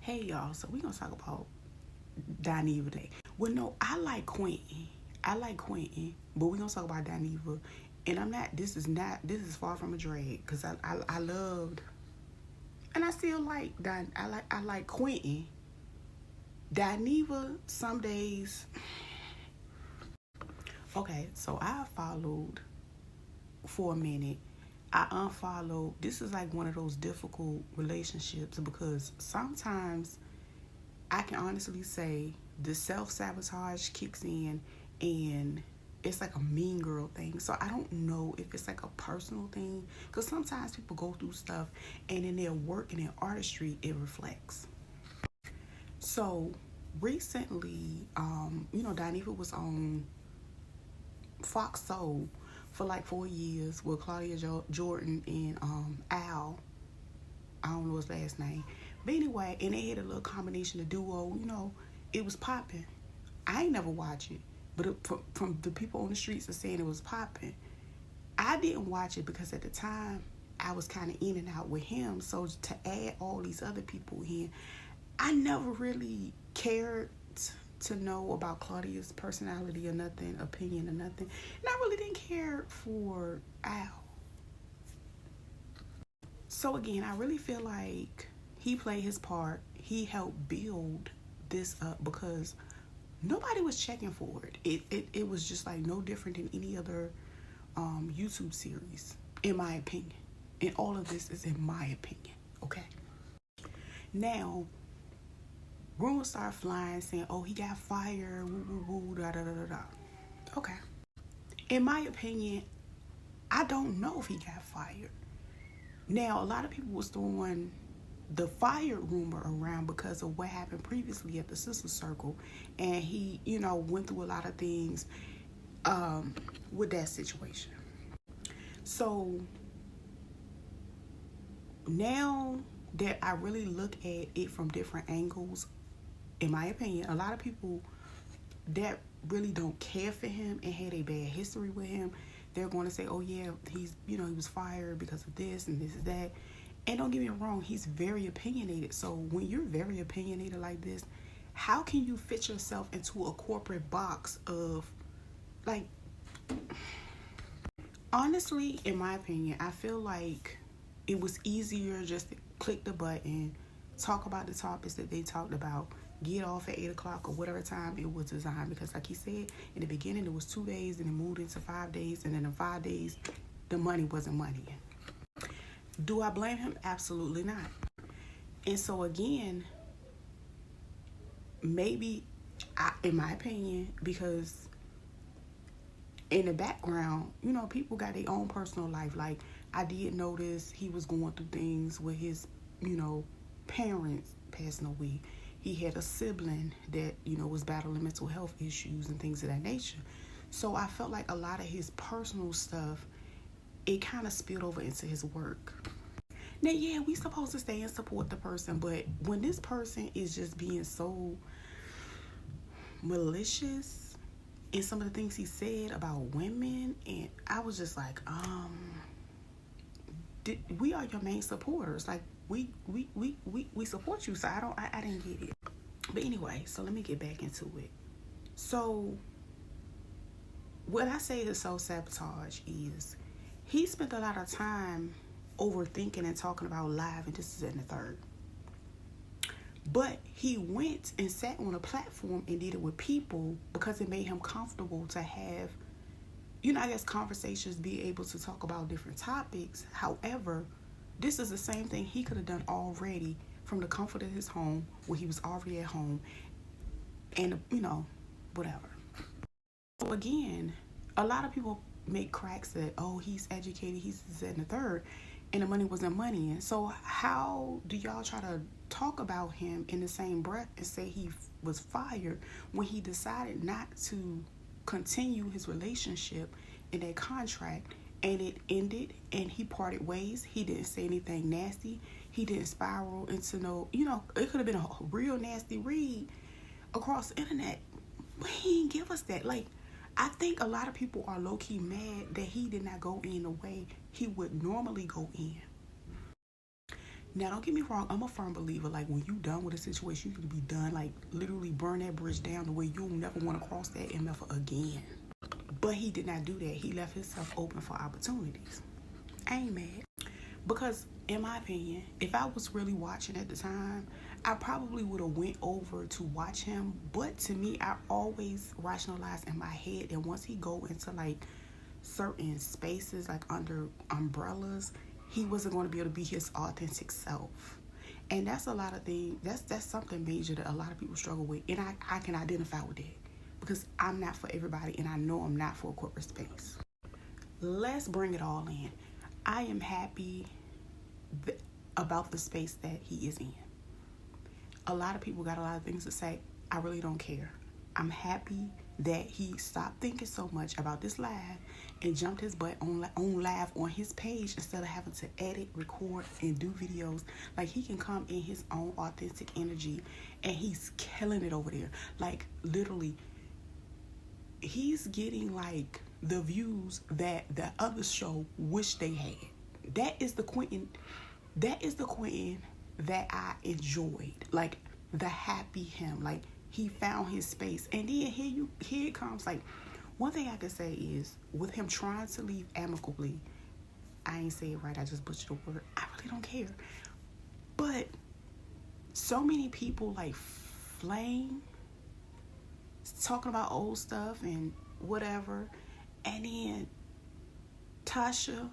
Hey y'all, so we're gonna talk about Dineva today. Well, no, I like Quentin. I like Quentin, but we're gonna talk about Dineva. And I'm not. This is far from a drag because I loved, and I still like I like Quentin. Dineva. Some days. Okay, so I followed for a minute. I unfollowed. This is like one of those difficult relationships because sometimes I can honestly say the self-sabotage kicks in and it's like a mean girl thing. So I don't know if it's like a personal thing because sometimes people go through stuff and in their work and their artistry it reflects. So recently, Dineva was on Fox Soul for like 4 years with Claudia Jordan and Al. I don't know his last name. But anyway, and they had a little combination of duo, it was popping. I ain't never watch it, but from the people on the streets are saying it was popping. I didn't watch it because at the time I was kind of in and out with him. So to add all these other people in, I never really cared to know about Claudia's personality or nothing, opinion or nothing. And I really didn't care for Al. So again, I really feel like he played his part. He helped build this up because nobody was checking for it. It was just like no different than any other YouTube series, in my opinion. And all of this is in my opinion, okay? Now, rumors start flying saying, oh, he got fired, woo, woo, woo, da, da, da, da, da. Okay. In my opinion, I don't know if he got fired. Now, a lot of people was throwing the fired rumor around because of what happened previously at the Sister Circle. And he, went through a lot of things with that situation. So now that I really look at it from different angles, in my opinion, a lot of people that really don't care for him and had a bad history with him, they're going to say, oh yeah, he was fired because of this and this and that. And don't get me wrong, he's very opinionated. So when you're very opinionated like this, how can you fit yourself into a corporate box of, like, honestly, in my opinion, I feel like it was easier just to click the button, talk about the topics that they talked about, get off at 8 o'clock or whatever time it was designed. Because like he said, in the beginning, it was 2 days and it moved into 5 days. And then in 5 days, the money wasn't money. Do I blame him? Absolutely not. And so again, maybe, in my opinion, because in the background, people got their own personal life. Like, I did notice he was going through things with his, parents passing away. He had a sibling that, was battling mental health issues and things of that nature. So I felt like a lot of his personal stuff, it kind of spilled over into his work. Now, yeah, we supposed to stay and support the person, but when this person is just being so malicious in some of the things he said about women, and I was just like, we are your main supporters. Like, we support you, so I didn't get it. But anyway, so let me get back into it. So what I say is self-sabotage is he spent a lot of time overthinking and talking about live and this is and the third. But he went and sat on a platform and did it with people because it made him comfortable to have, I guess, conversations, be able to talk about different topics. However, this is the same thing he could have done already from the comfort of his home, where he was already at home, and, whatever. So again, a lot of people make cracks that, oh, he's educated, he's this and the third, and the money wasn't money. And so how do y'all try to talk about him in the same breath and say he was fired when he decided not to continue his relationship in that contract, and it ended and he parted ways? He didn't say anything nasty. He didn't spiral into it could have been a real nasty read across the internet, but he didn't give us that. Like, I think a lot of people are low-key mad that he did not go in the way he would normally go in. Now, don't get me wrong. I'm a firm believer. Like, when you done with a situation, you need to be done. Like, literally burn that bridge down the way you'll never want to cross that MF again. But he did not do that. He left himself open for opportunities. I ain't mad. Because, in my opinion, if I was really watching at the time, I probably would have went over to watch him. But to me, I always rationalize in my head that once he go into, like, certain spaces, like under umbrellas, he wasn't going to be able to be his authentic self. And that's a lot of things. That's something major that a lot of people struggle with. And I can identify with that. Because I'm not for everybody, and I know I'm not for a corporate space. Let's bring it all in. I am happy about the space that he is in. A lot of people got a lot of things to say. I really don't care. I'm happy that he stopped thinking so much about this live and jumped his butt on live on his page instead of having to edit, record, and do videos. Like, he can come in his own authentic energy, and he's killing it over there. Like, literally, he's getting, like, the views that the other show wish they had. That is the Quentin that I enjoyed. Like, the happy him. Like, he found his space. And then here it comes. Like, one thing I can say is, with him trying to leave amicably, I ain't say it right, I just butchered the word. I really don't care. But so many people, like, flame, talking about old stuff and whatever. And then Tasha,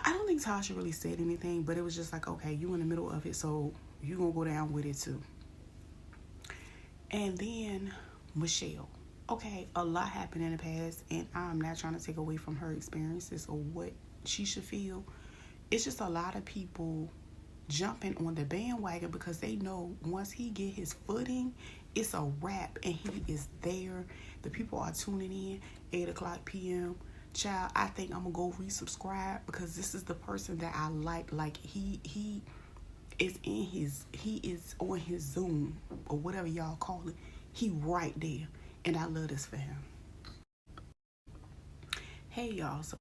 I don't think Tasha really said anything, but it was just like, okay, you in the middle of it, so you gonna go down with it too. And then Michelle. Okay, a lot happened in the past, and I'm not trying to take away from her experiences or what she should feel. It's just a lot of people jumping on the bandwagon because they know once he get his footing, it's a wrap, and he is there. The people are tuning in 8 o'clock p.m. Child, I think I'm gonna go resubscribe because this is the person that I like. Like, he is on his Zoom or whatever y'all call it. He right there, and I love this for him. Hey y'all, so